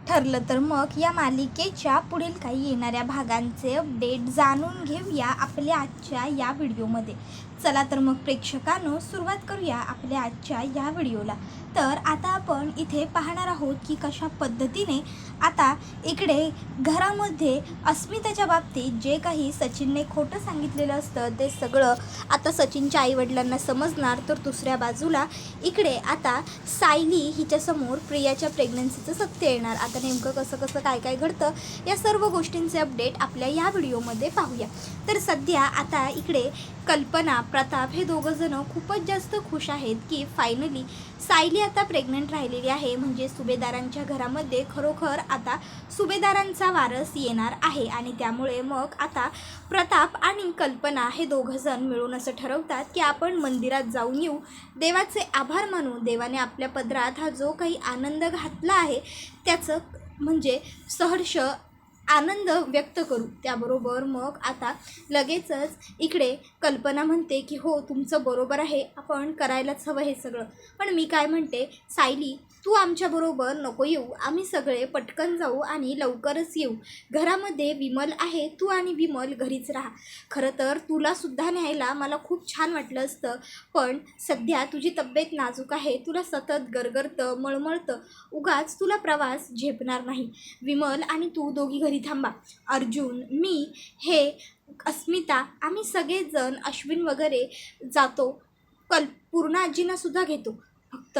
ठरलं तर मग या मालिकेच्या पुढील काही येणाऱ्या भागांचे अपडेट जाणून घेऊया आपल्या आजच्या या व्हिडिओमध्ये. चला तर मग प्रेक्षकांनो, सुरुवात करूया आपल्या आजच्या या व्हिडिओला. तर आता आपण इथे पाहणार आहोत की कशा पद्धतीने आता इकडे घरामध्ये अस्मिताच्या बाबतीत जे काही सचिनने खोटं सांगितलेलं असतं ते सगळं आता सचिनच्या आईवडिलांना समजणार. तर दुसऱ्या बाजूला इकडे आता सायली हिच्यासमोर प्रियाच्या प्रेग्नन्सीचं सत्य येणार. आता नेमकं कसं कसं काय काय घडतं या सर्व गोष्टींचे अपडेट आपल्या या व्हिडिओमध्ये पाहूया. तर सध्या आता इकडे कल्पना, प्रताप हे दोघंजणं खूपच जास्त खुश आहेत की फायनली सायली आता प्रेग्नंट राहिलेली आहे. म्हणजे सुभेदारांच्या घरामध्ये खरोखर आता सुभेदारांचा वारस येणार आहे. आणि त्यामुळे मग आता प्रताप आणि कल्पना हे दोघंजण मिळून असं ठरवतात की आपण मंदिरात जाऊन येऊ, देवाचे आभार मानू. देवाने आपल्या पदरात हा जो काही आनंद घातला आहे त्याचं म्हणजे सहर्ष आनंद व्यक्त करू. त्याबरोबर मग आता लगेचच इकडे कल्पना म्हणते की हो, तुमचं बरोबर आहे, आपण करायलाच हवं हे सगळं. पण मी काय म्हणते, सायली तू आमच्याबरोबर नको येऊ, आम्ही सगळे पटकन जाऊ आणि लवकरच येऊ. घरामध्ये विमल आहे, तू आणि विमल घरीच राहा. खरं तर तुलासुद्धा न्यायला मला खूप छान वाटलं असतं, पण सध्या तुझी तब्येत नाजूक आहे, तुला सतत गरगरतं, मळमळतं, उगाच तुला प्रवास झेपणार नाही. विमल आणि तू दोघी घरी थांबा. अर्जुन, मी, हे अस्मिता, आम्ही सगळेजण, अश्विन वगैरे जातो. पूर्णा आजींनासुद्धा घेतो. फक्त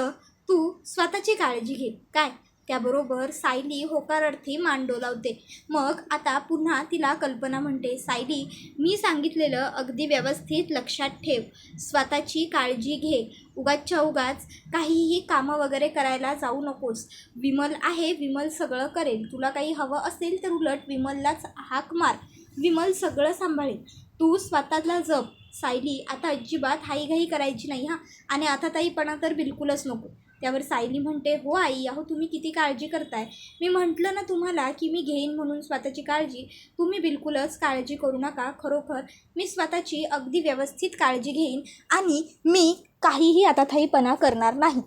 तू स्वतःची काळजी घे काय. त्याबरोबर सायली होकारार्थी मान डोलावते. मग आता पुन्हा तिला कल्पना म्हणते, सायली मी सांगितलेलं अगदी व्यवस्थित लक्षात ठेव, स्वतःची काळजी घे, उगाचच्या उगाच काहीही कामं वगैरे करायला जाऊ नकोस. विमल आहे, विमल सगळं करेल. तुला काही हवं असेल तर उलट विमललाच हाक मार, विमल सगळं सांभाळेल. तू स्वतःला जप. सायली आता अजिबात हाईघाई करायची नाही हां, आणि आता ताईपणा तर बिलकुलच नको. त्यावर सायली म्हणते, हो आई, अहो तुम्ही किती काळजी करताय. मी म्हटलं ना तुम्हाला की मी घेईन म्हणून स्वतःची काळजी. तुम्ही बिलकुलच काळजी करू नका. खरोखर मी स्वतःची अगदी व्यवस्थित काळजी घेईन आणि मी काहीही आता थाईपणा करणार नाही.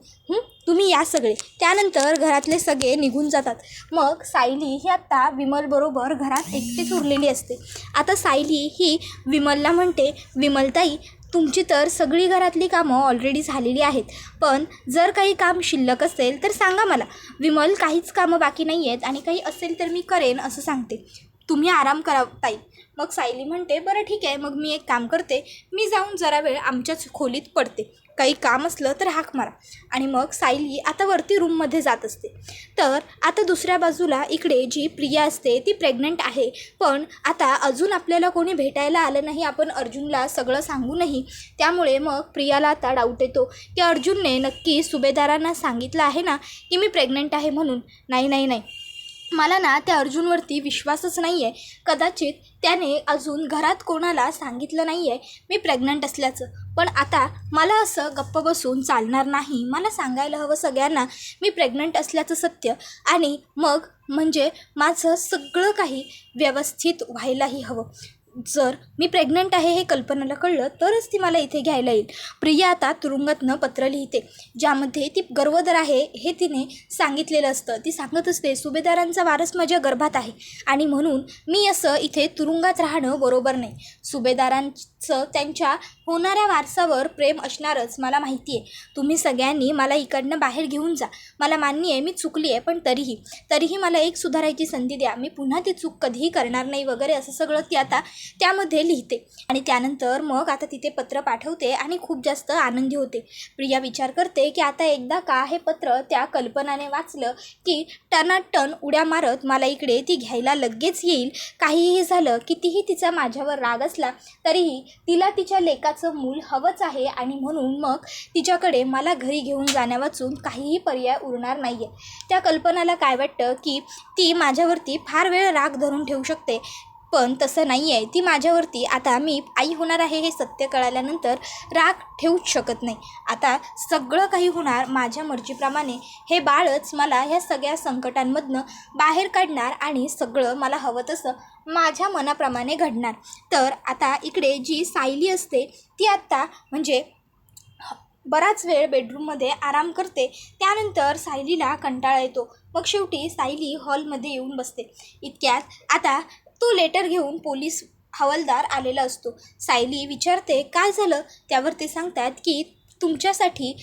तुम्ही या सगळे. त्यानंतर घरातले सगळे निघून जातात. मग सायली ही आत्ता विमलबरोबर घरात एकटीच उरलेली असते. आता सायली ही विमलला म्हणते, विमलताई तुमची तर सगळी घरातली कामं ऑलरेडी झालेली आहेत, पण जर काही काम शिल्लक असेल तर सांगा मला. विमल काहीच कामं बाकी नाही आहेत आणि काही असेल तर मी करेन असं सांगते. तुम्ही आराम करा ताई. मग सायली म्हणते, बरं ठीक आहे, मग मी एक काम करते, मी जाऊन जरा वेळ आमच्याच खोलीत पडते, काही काम असलं तर हाक मारा. आणि मग सायली आता वरती रूममध्ये जात असते. तर आता दुसऱ्या बाजूला इकडे जी प्रिया असते ती प्रेग्नंट आहे, पण आता अजून आपल्याला कोणी भेटायला आलं नाही, आपण अर्जुनला सगळं सांगू नाही. त्यामुळे मग प्रियाला आता डाऊट येतो की अर्जुनने नक्की सुभेदारांना सांगितलं आहे ना की मी प्रेग्नंट आहे म्हणून. नाही, मला ना त्या अर्जुनवरती विश्वासच नाही आहे. कदाचित त्याने अजून घरात कोणाला सांगितलं नाही आहे मी प्रेग्नंट असल्याचं. पण आता मला असं गप्प बसून चालणार नाही. मला सांगायला हवं सगळ्यांना मी प्रेग्नंट असल्याचं सत्य, आणि मग म्हणजे माझं सगळं काही व्यवस्थित व्हायलाही हवं. जर मी प्रेग्नंट आहे हे कल्पनाला कळलं तरच ती मला इथे घ्यायला येईल. प्रिया आता तुरुंगातनं पत्र लिहिते, ज्यामध्ये ती गर्भवती आहे हे तिने सांगितलेलं असतं. ती सांगत असते, सुभेदारांचा वारस माझ्या गर्भात आहे आणि म्हणून मी असं इथे तुरुंगात राहणं बरोबर नाही. सुभेदारांचं त्यांच्या होणाऱ्या वारसावर प्रेम असणारच मला माहिती आहे. तुम्ही सगळ्यांनी मला इकडनं बाहेर घेऊन जा. मला मान्य आहे मी चुकली आहे, पण तरीही मला एक सुधारायची संधी द्या. मी पुन्हा ती चूक कधीही करणार नाही वगैरे असं सगळं ती आता त्यामध्ये लिहिते. आणि त्यानंतर मग आता तिथे पत्र पाठवते आणि खूप जास्त आनंदी होते. प्रिया विचार करते की आता एकदा का हे पत्र त्या कल्पनाने वाचलं की टनाटन उड्या मारत मला इकडे ती घ्यायला लगेच येईल. काहीही झालं, कितीही तिचा माझ्यावर राग असला तरीही तिला तिच्या लेकाचं मूल हवंच आहे, आणि म्हणून मग तिच्याकडे मला घरी घेऊन जाण्यावाचून काहीही पर्याय उरणार नाही आहे. त्या कल्पनाला काय वाटतं की ती माझ्यावरती फार वेळ राग धरून ठेवू शकते, पण तसं नाही आहे. ती माझ्यावरती आता मी आई होणार आहे हे सत्य कळाल्यानंतर राग ठेवूच शकत नाही. आता सगळं काही होणार माझ्या मर्जीप्रमाणे. हे बाळच मला ह्या सगळ्या संकटांमधनं बाहेर काढणार आणि सगळं मला हवं तसं माझ्या मनाप्रमाणे घडणार. तर आता इकडे जी सायली असते ती आत्ता म्हणजे बराच वेळ बेडरूममध्ये आराम करते. त्यानंतर सायलीला कंटाळा येतो. मग शेवटी सायली हॉलमध्ये येऊन बसते. इतक्यात आता तो लेटर घेऊन पोलीस हवालदार आलेला असतो. सायली विचारते काय झालं. त्यावर ते सांगतात की तुमच्यासाठी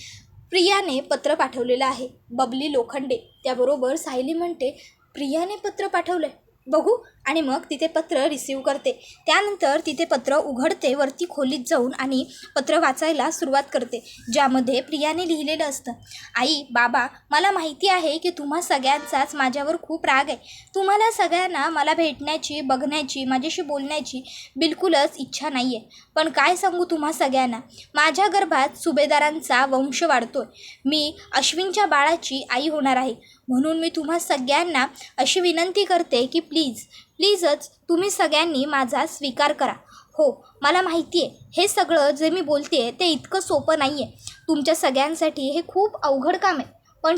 प्रियाने पत्र पाठवलेलं आहे, बबली लोखंडे. त्याबरोबर सायली म्हणते प्रियाने पत्र पाठवलंय, बघू. आणि मग तिथे पत्र रिसीव करते. त्यानंतर तिथे पत्र उघडते, वरती खोलीत जाऊन आणि पत्र वाचायला सुरुवात करते, ज्यामध्ये प्रियाने लिहिलेलं असतं. आई, बाबा, मला माहिती आहे की तुम्हा सगळ्यांचाच माझ्यावर खूप राग आहे. तुम्हाला सगळ्यांना मला भेटण्याची, बघण्याची, माझ्याशी बोलण्याची बिलकुलच इच्छा नाही आहे. पण काय सांगू तुम्हा सगळ्यांना, माझ्या गर्भात सुभेदारांचा वंश वाढतोय. मी अश्विनच्या बाळाची आई होणार आहे. म्हणून मी तुम्हा सगळ्यांना अशी विनंती करते की प्लीजच तुम्ही सगळ्यांनी माझा स्वीकार करा. हो, मला माहिती आहे हे सगळं जे मी बोलते आहे ते इतकं सोपं नाही आहे. तुमच्या सगळ्यांसाठी हे खूप अवघड काम आहे. पण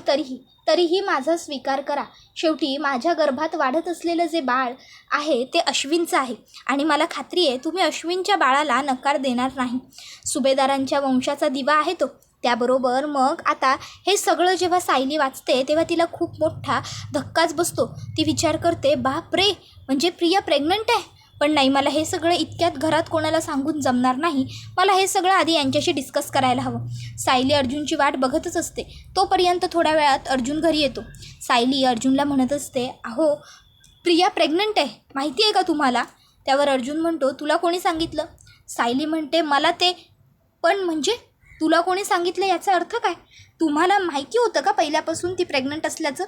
तरीही माझा स्वीकार करा. शेवटी माझ्या गर्भात वाढत असलेलं जे बाळ आहे ते अश्विनचं आहे आणि मला खात्री आहे तुम्ही अश्विनच्या बाळाला नकार देणार नाही. सुभेदारांच्या वंशाचा दिवा आहे तो. त्याबरोबर मग आता हे सगळं जेव्हा सायली वाचते तेव्हा तिला खूप मोठा धक्काच बसतो. ती विचार करते बाप रे, म्हणजे प्रिया प्रेग्नंट आहे. पण नाही, मला हे सगळं इतक्यात घरात कोणाला सांगून जमणार नाही. मला हे सगळं आधी यांच्याशी डिस्कस करायला हवं. सायली अर्जुनची वाट बघतच असते. तोपर्यंत थोड्या वेळात अर्जुन घरी येतो. सायली अर्जुनला म्हणत असते अहो प्रिया प्रेग्नंट आहे, माहिती आहे का तुम्हाला. त्यावर अर्जुन म्हणतो तुला कोणी सांगितलं. सायली म्हणते मला ते, पण म्हणजे तुला कोणी सांगितलं याचा अर्थ काय. तुम्हाला माहिती होतं का पहिल्यापासून ती प्रेग्नंट असल्याचं.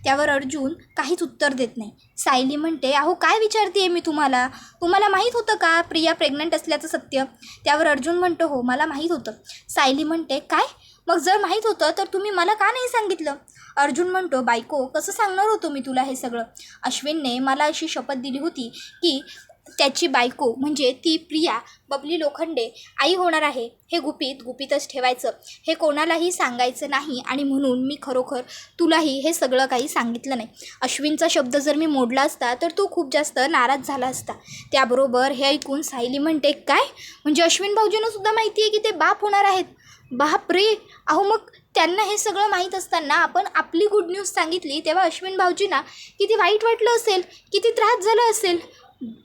त्यावर अर्जुन काहीच उत्तर देत नाही. सायली म्हणते अहो काय विचारते मी तुम्हाला माहीत होतं का प्रिया प्रेग्नंट असल्याचं सत्य. त्यावर अर्जुन म्हणतो हो मला माहीत होतं. सायली म्हणते काय, मग जर माहीत होतं तर तुम्ही मला का नाही सांगितलं. अर्जुन म्हणतो बायको कसं सांगणार होतो मी तुला हे सगळं. अश्विनने मला अशी शपथ दिली होती की त्याची बायको म्हणजे ती प्रिया बबली लोखंडे आई होणार आहे. हे गुपितच ठेवायचं, हे कोणालाही सांगायचं नाही. आणि म्हणून मी खरोखर तुलाही हे सगळं काही सांगितलं नाही. अश्विनचा शब्द जर मी मोडला असता तर तो खूप जास्त नाराज झाला असता. त्याबरोबर हे ऐकून सायली म्हणते काय, म्हणजे अश्विन भाऊजींना सुद्धा माहिती आहे की ते बाप होणार आहेत. बाप रे, अहो मग त्यांना हे सगळं माहीत असताना आपण आपली गुड न्यूज सांगितली तेव्हा अश्विन भाऊजींना किती वाईट वाटलं असेल, किती त्रास झाला असेल.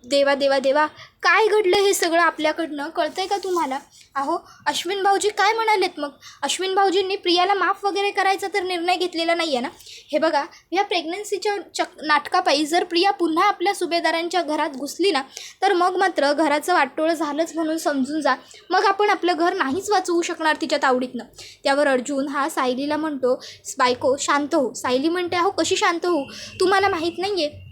देवा देवा देवा, काय घडलं हे सगळं आपल्याकडनं, कळतंय का तुम्हाला. अहो अश्विन भाऊजी काय म्हणालेत मग. अश्विन भाऊजींनी प्रियाला माफ वगैरे करायचा तर निर्णय घेतलेला नाही आहे ना. हे बघा, ह्या प्रेग्नन्सीच्या नाटकापायी जर प्रिया पुन्हा आपल्या सुभेदारांच्या घरात घुसली ना तर मग मात्र घराचं वाटोळं झालंच म्हणून समजून जा. मग आपण आपलं घर नाहीच वाचवू शकणार तिच्या तावडीतनं. त्यावर अर्जुन हा सायलीला म्हणतो बायको शांत हो. सायली म्हणते अहो कशी शांत होऊ, तुम्हाला माहीत नाही आहे.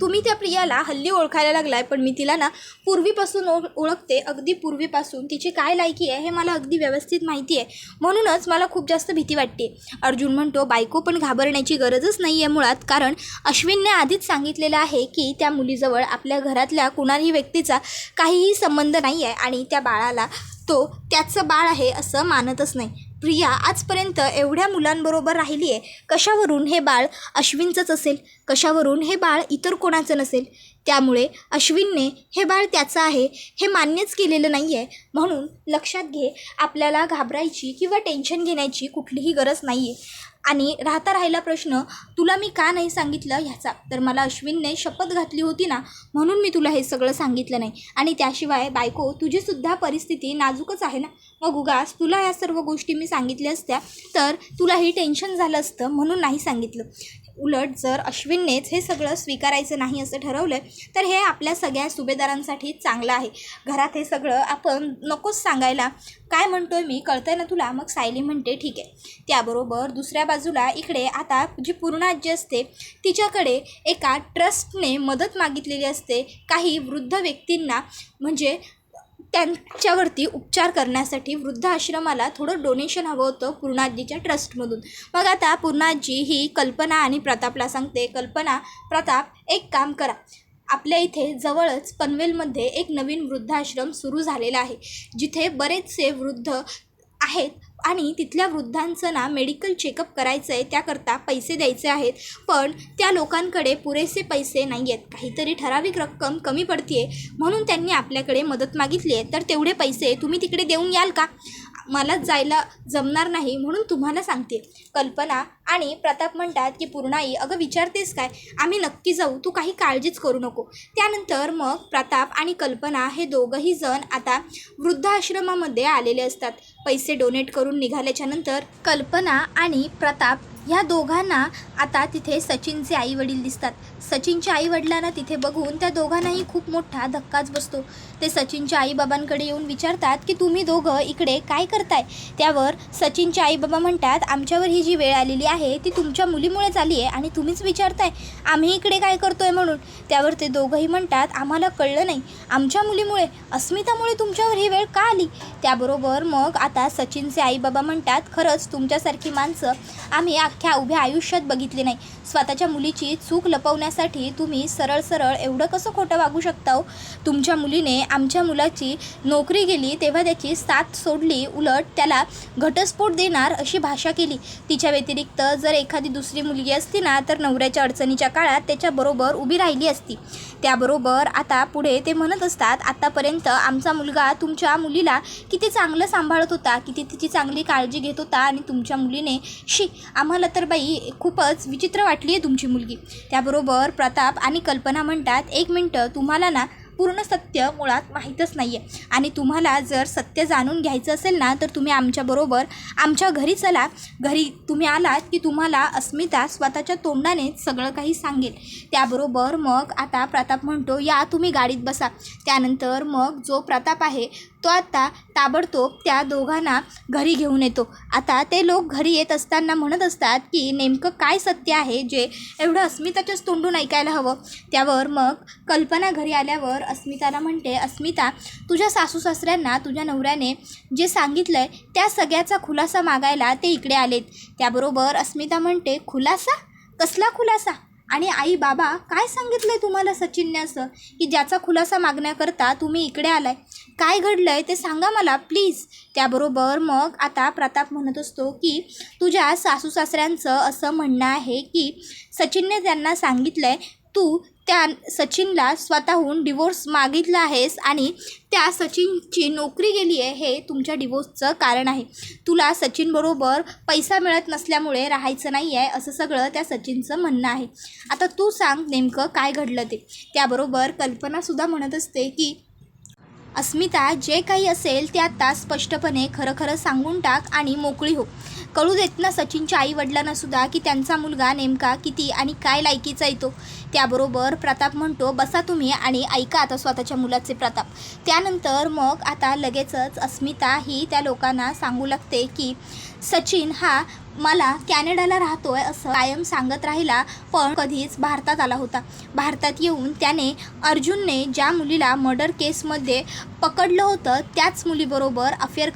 तुम्ही त्या प्रियाला हल्ली ओळखायला लागलाय, पण मी तिला ना पूर्वीपासून ओळखते. अगदी पूर्वीपासून तिची काय लायकी आहे हे मला अगदी व्यवस्थित माहिती आहे. म्हणूनच मला खूप जास्त भीती वाटते. अर्जुन म्हणतो बायको पण घाबरण्याची गरजच नाही आहे मुळात, कारण अश्विनने आधीच सांगितलेलं आहे की त्या मुलीजवळ आपल्या घरातल्या कुणाही व्यक्तीचा काहीही संबंध नाही आहे आणि त्या बाळाला तो त्याचं बाळ आहे असं मानतच नाही. प्रिया आजपर्यंत एवढ्या मुलांबरोबर राहिली आहे, कशावरून हे बाळ अश्विनचंच असेल, कशावरून हे बाळ इतर कोणाचं नसेल. त्यामुळे अश्विनने हे बाळ त्याचं आहे हे मान्यच केलेलं नाही आहे. म्हणून लक्षात घे, आपल्याला घाबरायची किंवा टेन्शन घेण्याची कुठलीही गरज नाही आहे. आणि राहिला प्रश्न तुला मी का नाही सांगितलं ह्याचा, तर मला अश्विनने शपथ घातली होती ना, म्हणून मी तुला हे सगळं सांगितलं नाही. आणि त्याशिवाय बायको तुझीसुद्धा परिस्थिती नाजूकच आहे ना, मग उगाच तुला ह्या सर्व गोष्टी मी सांगितल्या असत्या तर तुलाही टेन्शन झालं असतं, म्हणून नाही सांगितलं. उलट जर अश्विननेच हे सगळं स्वीकारायचं नाही असं ठरवलं तर हे आपल्या सगळ्या सुभेदारांसाठी चांगलं आहे. घरात हे सगळं आपण नकोच सांगायला. काय म्हणतोय मी, कळतंय ना तुला. मग सायली म्हणते ठीक आहे. त्याबरोबर दुसऱ्या बाजूला इकडे आता जी पूर्णाजी असते तिच्याकडे एका ट्रस्टने मदत मागितलेली असते काही वृद्ध व्यक्तींना, म्हणजे त्यांच्यावरती उपचार करण्यासाठी वृद्धाश्रमाला थोडं डोनेशन हवं होतं पूर्णाजीच्या ट्रस्टमधून. मग आता पूर्णाजी ही कल्पना आणि प्रतापला सांगते कल्पना प्रताप एक काम करा, आपल्या इथे जवळच पनवेलमध्ये एक नवीन वृद्धाश्रम सुरू झालेला आहे जिथे बरेचसे वृद्ध आहेत आणि तिथल्या वृद्धांचं ना मेडिकल चेकअप करायचं आहे, त्याकरता पैसे द्यायचे आहेत. पण त्या लोकांकडे पुरेसे पैसे नाही आहेत, काहीतरी ठराविक रक्कम कमी पडते म्हणून त्यांनी आपल्याकडे मदत मागितली आहे. तर तेवढे पैसे तुम्ही तिकडे देऊन याल का? मला जायला जमणार नाही म्हणून तुम्हाला सांगते. कल्पना आणि प्रताप म्हणतात की पूर्णाई, अगं विचारतेस काय, आम्ही नक्की जाऊ, तू काही काळजीच करू नको. त्यानंतर मग प्रताप आणि कल्पना हे दोघंही जण आता वृद्धाश्रमामध्ये आलेले असतात. पैसे डोनेट करून निघाल्याच्या नंतर कल्पना आणि प्रताप ह्या दोघांना आता तिथे सचिनचे आई वडील दिसतात. सचिनच्या आई वडिलांना तिथे बघून त्या दोघांनाही खूप मोठा धक्काच बसतो. ते सचिनच्या आईबाबांकडे येऊन विचारतात की तुम्ही दोघं इकडे काय करताय. त्यावर सचिनचे आईबाबा म्हणतात, आमच्यावर ही जी वेळ आलेली आहे ती तुमच्या मुलीमुळेच आली आहे आणि तुम्हीच विचारताय आम्ही इकडे काय करतोय म्हणून. त्यावर ते दोघंही म्हणतात, आम्हाला कळलं नाही, आमच्या मुलीमुळे, अस्मितामुळे तुमच्यावर ही वेळ का आली. त्याबरोबर मग आता सचिनचे आईबाबा म्हणतात, खरंच तुमच्यासारखी माणसं आम्ही अख्ख्या उभ्या आयुष्यात बघितली नाही. स्वतःच्या मुलीची चूक लपवण्यासाठी तुम्ही सरळ सरळ एवढं कसं खोटं वागू शकता हो. तुमच्या मुलीने आमच्या मुलाची नोकरी गेली तेव्हा त्याची साथ सोडली, उलट त्याला घटस्फोट देणार अशी भाषा केली. तिच्या व्यतिरिक्त जर एखादी दुसरी मुलगी असती ना तर नवऱ्याच्या अडचणीच्या काळात त्याच्याबरोबर उभी राहिली असती. त्याबरोबर आता पुढे ते म्हणत असतात, आतापर्यंत आमचा मुलगा तुमच्या मुलीला किती चांगलं सांभाळत होता, किती तिची चांगली काळजी घेत होता आणि तुमच्या मुलीने आम्हाला तर बाई खूपच विचित्र वाटली आहे तुमची मुलगी. त्याबरोबर प्रताप आणि कल्पना म्हणतात, एक मिनटं, तुम्हाला ना पूर्ण सत्य मुळात माहीतच नाही आहे आणि तुम्हाला जर सत्य जाणून घ्यायचं असेल ना तर तुम्ही आमच्याबरोबर आमच्या घरी चला. घरी तुम्ही आलात की तुम्हाला अस्मिता स्वतःच्या तोंडानेच सगळं काही सांगेल. त्याबरोबर मग आता प्रताप म्हणतो, या तुम्ही गाडीत बसा. त्यानंतर मग जो प्रताप आहे तो आता ताबडतोब त्या दोघांना घरी घेऊन येतो. आता ते लोक घरी येत असताना म्हणत असतात की नेमकं काय सत्य आहे जे एवढं अस्मिताच्याच तोंडून ऐकायला हवं. त्यावर मग कल्पना घरी आल्यावर अस्मिताला म्हणते, अस्मिता, तुझ्या सासू सासऱ्यांना तुझ्या नवऱ्याने जे सांगितलं आहे त्या सगळ्याचा खुलासा मागायला ते इकडे आलेत. त्याबरोबर अस्मिता म्हणते, खुलासा? कसला खुलासा? आणि आई बाबा काय सांगितलं आहे तुम्हाला सचिनने असं की ज्याचा खुलासा मागण्याकरता तुम्ही इकडे आलाय? काय घडलं आहे ते सांगा मला प्लीज. त्याबरोबर मग आता प्रताप म्हणत असतो की तुझ्या सासू सासऱ्यांचं असं म्हणणं आहे की सचिनने त्यांना सांगितलं आहे तू त्या सचिनला स्वतःहून डिवोर्स मागितला आहेस आणि त्या सचिनची नोकरी गेली आहे हे तुमच्या डिवोर्सचं कारण आहे. तुला सचिनबरोबर पैसा मिळत नसल्यामुळे राहायचं नाही आहे असं सगळं त्या सचिनचं म्हणणं आहे. आता तू सांग नेमकं काय घडलं ते. त्याबरोबर कल्पनासुद्धा म्हणत असते की अस्मिता, जे काही असेल ते आता स्पष्टपणे खरं खरं सांगून टाक आणि मोकळी हो. कळू देत ना सचिनच्या आईवडिलांनासुद्धा की त्यांचा मुलगा नेमका किती आणि काय लायकीचा येतो. त्याबरोबर प्रताप म्हणतो, बसा तुम्ही आणि ऐका आता स्वतःच्या मुलाचे प्रताप. त्यानंतर मग आता लगेचच अस्मिता ही त्या लोकांना सांगू लागते की सचिन हा मला कॅनडाला राहतो आहे असं कायम सांगत राहिला, पण कधीच भारतात आला होता. भारतात येऊन त्याने अर्जुनने ज्या मुलीला मर्डर केसमध्ये पकडलं होतं त्याच मुलीबरोबर अफेअर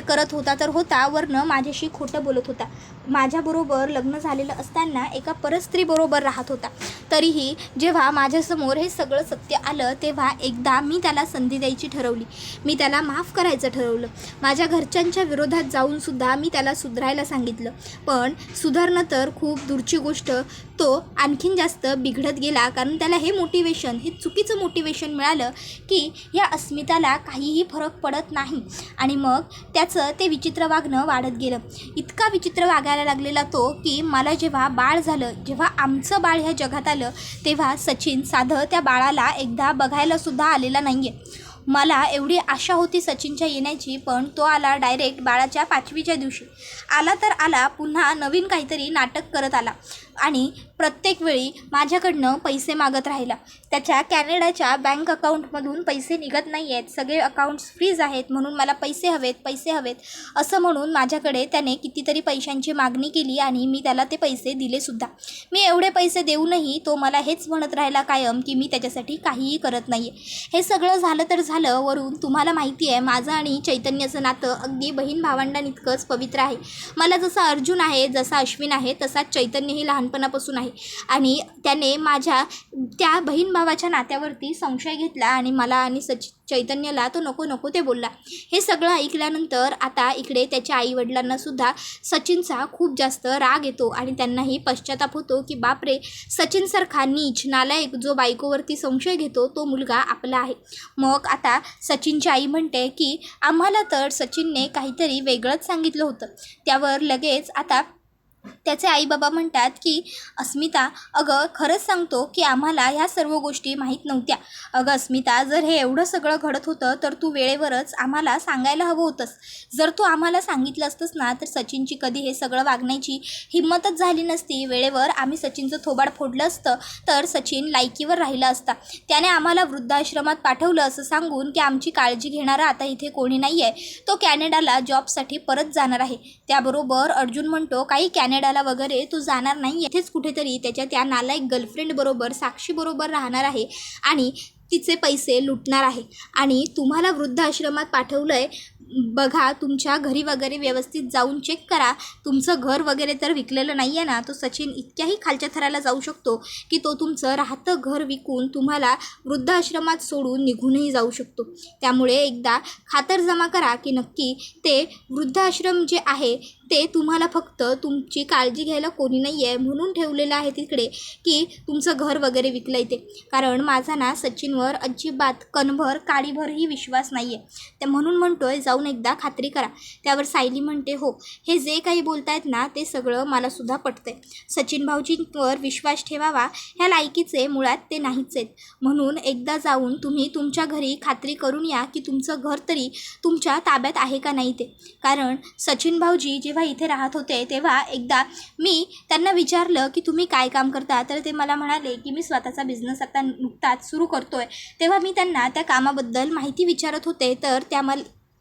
करत होता तर होता, वरनं माझ्याशी खोटं बोलत होता. माझ्याबरोबर लग्न झालेलं असताना एका परस्त्रीबरोबर राहत होता. तरीही जेव्हा माझ्यासमोर हे सगळं सत्य आलं तेव्हा एकदा मी त्याला संधी द्यायची ठरवली. मी त्याला माफ करायचं ठरवलं. माझ्या घरच्यांच्या विरोधात जाऊनसुद्धा मी त्याला सुधारायला सांगितलं, पण सुधारणं तर खूप दूरची गोष्ट, तो आणखीन जास्त बिघडत गेला. कारण त्याला हे मोटिवेशन, हे चुकीचं मोटिवेशन मिळालं की या अस्मिताला काहीही फरक पडत नाही आणि मग त्याचं ते विचित्र वागणं वाढत गेलं. इतका विचित्र वागायला लागलेला तो की मला जेव्हा बाळ झालं, जेव्हा आमचं बाळ ह्या जगात आलं तेव्हा सचिन साधं त्या बाळाला एकदा बघायलासुद्धा आलेला नाही आहे. मला एवढी आशा होती सचिनच्या येण्याची, पण तो आला डायरेक्ट बाळाच्या 5वीच्या दिवशी. आला तर आला, पुन्हा नवीन काहीतरी नाटक करत आला आणि प्रत्येक वेळी माझ्याकडनं पैसे मागत राहिला. त्याच्या कॅनडाच्या बँक अकाउंटमधून पैसे निघत नाही आहेत, सगळे अकाउंट्स फ्रीज आहेत, म्हणून मला पैसे हवेत असं म्हणून माझ्याकडे त्याने कितीतरी पैशांची मागणी केली आणि मी त्याला ते पैसे दिलेसुद्धा. मी एवढे पैसे देऊनही तो मला हेच म्हणत राहिला कायम की मी त्याच्यासाठी काहीही करत नाही आहे. हे सगळं झालं तर झालं, वरून तुम्हाला माहिती आहे माझं आणि चैतन्याचं नातं अगदी बहीण भावंडांइतकंच पवित्र आहे. मला जसा अर्जुन आहे, जसा अश्विन आहे, तसाच चैतन्यही लहानपणापासून आहे. आहे आणि त्याने माझ्या त्या बहीण भावाच्या नात्यावरती संशय घेतला आणि मला आणि चैतन्यला तो नको नको ते बोलला. हे सगळं ऐकल्यानंतर आता इकडे त्याच्या आईवडिलांनासुद्धा सचिनचा खूप जास्त राग येतो आणि त्यांनाही पश्चाताप होतो की बापरे, सचिनसारखा नीच नालायक जो बायकोवरती संशय घेतो तो मुलगा आपला आहे. मग आता सचिनची आई म्हणते की आम्हाला तर सचिनने काहीतरी वेगळंच सांगितलं होतं. त्यावर लगेच आता त्याचे आईबाबा म्हणतात की अस्मिता, अगं खरंच सांगतो की आम्हाला ह्या सर्व गोष्टी माहीत नव्हत्या. अगं अस्मिता, जर हे एवढं सगळं घडत होतं तर तू वेळेवरच आम्हाला सांगायला हवं होतंस. जर तू आम्हाला सांगितलं असतंस ना तर सचिनची कधी हे सगळं वागण्याची हिंमतच झाली नसती. वेळेवर आम्ही सचिनचं थोबाड फोडलं असतं तर सचिन लायकीवर राहिला असता. त्याने आम्हाला वृद्धाश्रमात पाठवलं असं सांगून की आमची काळजी घेणारा आता इथे कोणी नाही आहे, तो कॅनडाला जॉबसाठी परत जाणार आहे. त्याबरोबर अर्जुन म्हणतो काही कॅनडाला वगैरे तो जाणार नाही, इथेच कुठेतरी त्याच्या त्या नालायक गर्लफ्रेंडबरोबर साक्षीबरोबर राहणार आहे आणि तिचे पैसे लुटणार आहे. आणि तुम्हाला वृद्धाश्रमात पाठवलं आहे, बघा तुमच्या घरी वगैरे व्यवस्थित जाऊन चेक करा. तुमचं घर वगैरे तर विकलेलं नाही आहे ना. तो सचिन इतक्याही खालच्या थराला जाऊ शकतो की तो तुमचं राहतं घर विकून तुम्हाला वृद्धाश्रमात सोडून निघूनही जाऊ शकतो. त्यामुळे एकदा खातरजमा करा की नक्की ते वृद्धाश्रम जे आहे ते तुम्हाला फक्त तुमची काळजी घ्यायला कोणी नाही आहे म्हणून ठेवलेलं आहे तिकडे की तुमचं घर वगैरे विकलं आहे ते. कारण माझा ना सचिनवर अजिबात कणभर काडीभरही विश्वास नाही आहे. ते म्हणून म्हणतोय जाऊन एकदा खात्री करा. त्यावर सायली म्हणते हो, हे जे काही बोलतायत ना ते सगळं मलासुद्धा पटतंय. सचिन भाऊजींवर विश्वास ठेवावा ह्या लायकीचे मुळात ते नाहीच आहेत. म्हणून एकदा जाऊन तुम्ही तुमच्या घरी खात्री करून या की तुमचं घर तरी तुमच्या ताब्यात आहे का नाही ते. कारण सचिन भाऊजी जेव्हा इथे राहत होते तेव्हा एकदा मी त्यांना विचारलं की तुम्ही काय काम करता, तर ते मला म्हणाले की मी स्वतःचा बिझनेस आता नुकताच सुरू करतोय. तेव्हा मी त्यांना त्या कामाबद्दल माहिती विचारत होते तर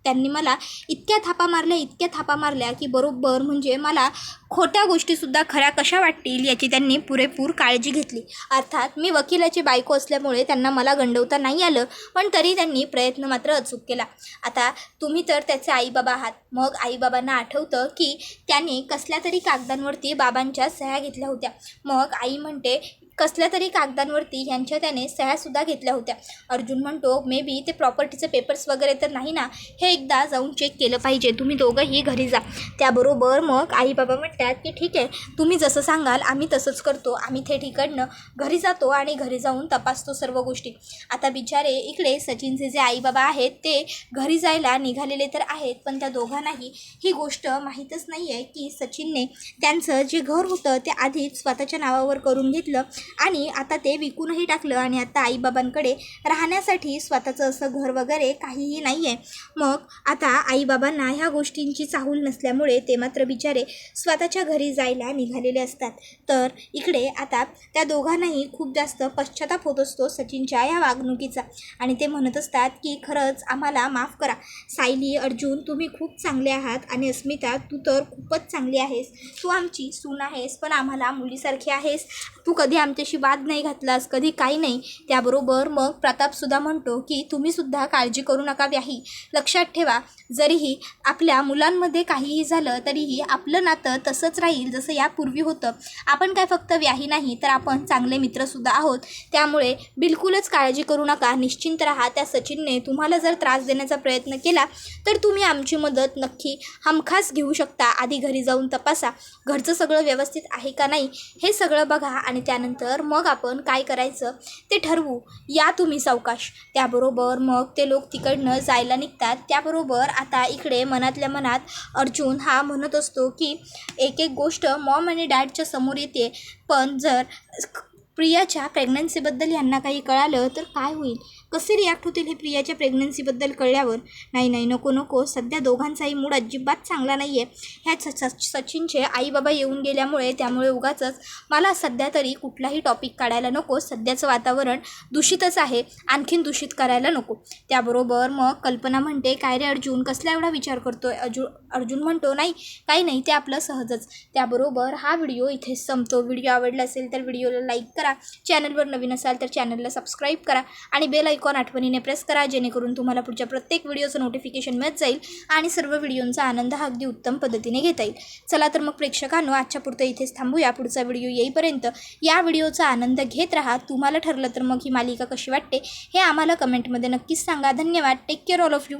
त्यांनी मला इतक्या थापा मारल्या की बरोबर म्हणजे मला खोट्या गोष्टीसुद्धा खऱ्या कशा वाटतील याची त्यांनी पुरेपूर काळजी घेतली. अर्थात मी वकिलाची बायको असल्यामुळे त्यांना मला गंडवता नाही आलं, पण तरी त्यांनी प्रयत्न मात्र अचूक केला. आता तुम्ही तर त्याचे आईबाबा आहात. मग आईबाबांना आठवतं की त्याने कसल्या तरी कागदांवरती बाबांच्या सह्या घेतल्या होत्या. मग आई म्हणते कसल्या तरी कागदांवरती ह्यांच्या त्याने सह्यासुद्धा घेतल्या होत्या. अर्जुन म्हणतो मे बी ते प्रॉपर्टीचे पेपर्स वगैरे तर नाही ना, हे एकदा जाऊन चेक केलं पाहिजे. तुम्ही दोघंही घरी जा. त्याबरोबर मग आई बाबा म्हणतात की ठीक आहे, तुम्ही जसं सांगाल आम्ही तसंच करतो. आम्ही थेट इकडनं घरी जातो आणि घरी जाऊन तपासतो सर्व गोष्टी. आता बिचारे इकडे सचिनचे जे आई बाबा आहेत ते घरी जायला निघालेले तर आहेत, पण त्या दोघांनाही ही गोष्ट माहीतच नाही आहे की सचिनने त्यांचं जे घर होतं ते आधीच स्वतःच्या नावावर करून घेतलं आणि आता ते विकूनही टाकलं आणि आता आईबाबांकडे राहण्यासाठी स्वतःचं असं घर वगैरे काहीही नाही आहे. मग आता आईबाबांना ह्या गोष्टींची चाहूल नसल्यामुळे ते मात्र बिचारे स्वतःच्या घरी जायला निघालेले असतात. तर इकडे आता त्या दोघांनाही खूप जास्त पश्चाताप होत असतो सचिनच्या ह्या वागणुकीचा आणि ते म्हणत असतात की खरंच आम्हाला माफ करा. सायली, अर्जुन तुम्ही खूप चांगले आहात आणि अस्मिता तू तर खूपच चांगली आहेस. तू आमची सून आहेस पण आम्हाला मुलीसारखी आहेस. तू कधी आमच्याशी वाद नाही घातलास, कधी काही नाही. त्याबरोबर मग प्रतापसुद्धा म्हणतो की तुम्हीसुद्धा काळजी करू नका व्याही. लक्षात ठेवा, जरीही आपल्या मुलांमध्ये काहीही झालं तरीही आपलं नातं तसंच राहील जसं यापूर्वी होतं. आपण काय फक्त व्याही नाही तर आपण चांगले मित्रसुद्धा आहोत. त्यामुळे बिलकुलच काळजी करू नका, निश्चिंत राहा. त्या सचिनने तुम्हाला जर त्रास देण्याचा प्रयत्न केला तर तुम्ही आमची मदत नक्की हमखास घेऊ शकता. आधी घरी जाऊन तपासा, घरचं सगळं व्यवस्थित आहे का नाही हे सगळं बघा आणि त्यानंतर मग आपण काय करायचं ते ठरवू. या तुम्ही सावकाश. त्याबरोबर मग ते लोक तिकडनं जायला निघतात. त्याबरोबर आता इकडे मनातल्या मनात अर्जुन हा म्हणत असतो की एक एक गोष्ट मॉम आणि डॅडच्या समोर येते, पण जर प्रियाच्या प्रेग्नन्सीबद्दल यांना काही कळालं तर काय होईल, कसे रिॲक्ट होतील हे प्रियाच्या प्रेग्नन्सीबद्दल कळल्यावर. नाही नको, सध्या दोघांचाही मूड अजिबात चांगला नाही आहे. ह्या सचिनचे आईबाबा येऊन गेल्यामुळे त्यामुळे उगाचच मला सध्या तरी कुठलाही टॉपिक काढायला नको. सध्याचं वातावरण दूषितच आहे, आणखीन दूषित करायला नको. त्याबरोबर मग कल्पना म्हणते काय रे अर्जुन, कसला एवढा विचार करतोय. अर्जुन म्हणतो नाही काही नाही, ते आपलं सहजच. त्याबरोबर हा व्हिडिओ इथेच संपतो. व्हिडिओ आवडला असेल तर व्हिडिओला लाईक करा, चॅनलवर नवीन असाल तर चॅनलला सबस्क्राईब करा आणि बेल आयकॉन आठवणीने प्रेस करा, जेणेकरून तुम्हाला पुढच्या प्रत्येक व्हिडिओचं नोटिफिकेशन मिळत जाईल आणि सर्व व्हिडिओंचा आनंद हा अगदी उत्तम पद्धतीने घेता येईल. चला तर मग प्रेक्षकांनो, आजच्या पुरतं इथेच थांबूया. पुढचा व्हिडिओ येईपर्यंत या व्हिडिओचा आनंद घेत राहा. तुम्हाला ठरलं तर मग ही मालिका कशी वाटते हे आम्हाला कमेंटमध्ये नक्कीच सांगा. धन्यवाद. Take care all of you.